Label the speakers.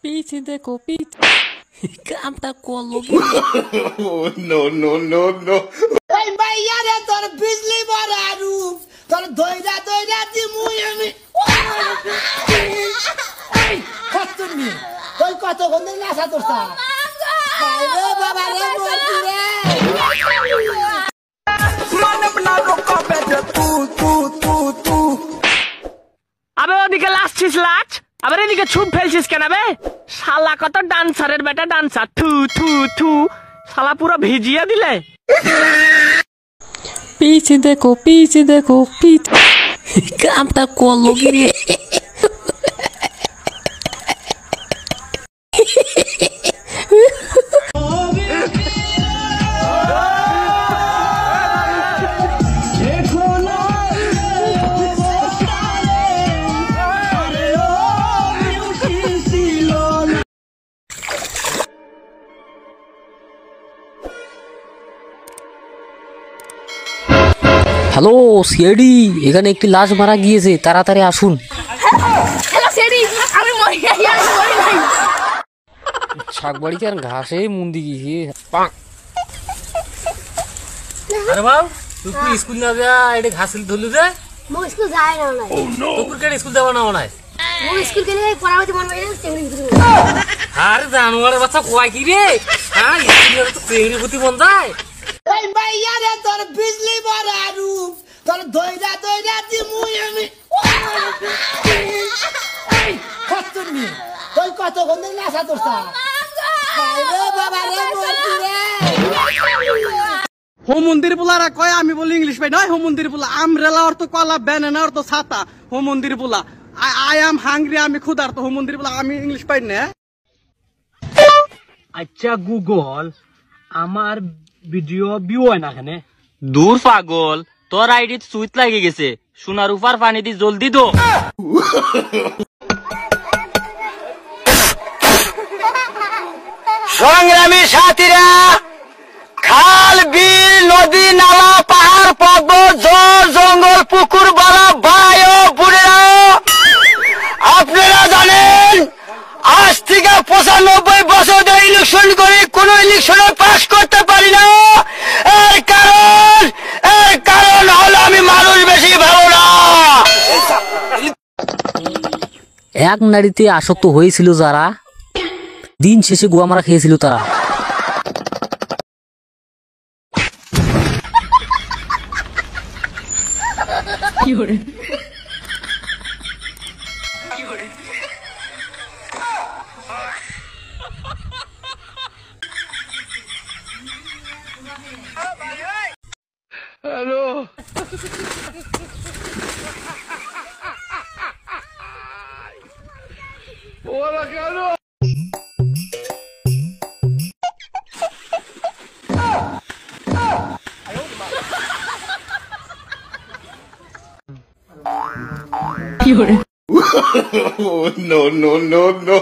Speaker 1: पीछे देखो पीछे काम तक को लोग
Speaker 2: नो नो नो नो
Speaker 3: এই মাইয়া রে তোর বিজলি বড়া রূপ তোর দইরা দইরা দিমু আমি এই কতনি তুই কত গন্ডে নাসা তোরতা আরে বাবা রে মরতি রে মান अपना रोका पे तू
Speaker 4: আবে ওদিকে লাস্টিস লাচ আবার এদিকে ছুপ ফেলছিস কেন বে শালা কত ডান্সারের বেটা ডান্সার থু থু থু শালা পুরো ভিজিয়ে দিলে
Speaker 1: पीछे देखो पीछे काम तक को लोग হ্যালো সিআইডি এখানে একটি লাশ মারা গিয়েছে তাড়াতাড়ি আসুন
Speaker 5: হ্যালো সিআইডি আমি মরি নাই
Speaker 1: শাকবাড়িতে আর ঘাসে মুন্দি গিয়ে
Speaker 4: আরে বাবু তুই কি স্কুল না যা এডে ঘাসিল ধরলু রে
Speaker 5: মো স্কুল যাই না না
Speaker 4: তুই কেন স্কুল যাবা না মনে
Speaker 5: মো স্কুল গেলে পড়াতে মন করে তেমনি কিছু
Speaker 4: আরে জানোয়ারের বাচ্চা কয় কি রে হ্যাঁ স্কুলে তো তেমনি বুদ্ধি মন যায়
Speaker 3: এই মাইয়া রে তোর বিজলি বড়া রূপ তোর দইরা দইরা দিমু আমি এই কতনি তুই কত গন্ডে নাসা তোরতা আরে বাবা রে মরতি রে
Speaker 6: হোম মন্দির পোলারা কয় আমি বলি ইংলিশ ভাই নয় হোম মন্দির পোলা আমরেলা অর্থ কলা ব্যানানা অর্থ ছাতা হোম মন্দির পোলা আই এম হাংরি আমি ক্ষুধার্ত হোম মন্দির পোলা আমি ইংলিশ পাই না
Speaker 4: আচ্ছা গুগল আমার ভিডিও ভিউ হয় না এখানে দূর পাগল তোর আইডি সুইচ লাগে গেছে সোনার উপর পানি দি জলদি দো
Speaker 3: সংগ্রামী সাথীরা খাল বিল নদী নালা পাহাড় পর্বত জল জঙ্গল পুকুর বড় ভাই ও বোনেরা আপনারা জানেন আজ থেকে 95 বছর ধরে ইলেকশন করে কোন ইলেকশনে পাস করতে পারি না এর কারণ হলো আমি মানুষ বেশি ভালো না
Speaker 1: এক নারীতে আসক্ত হয়েছিল যারা দিন শেষে গুয়া মারা খেয়েছিল তারা
Speaker 2: नो नो नो नो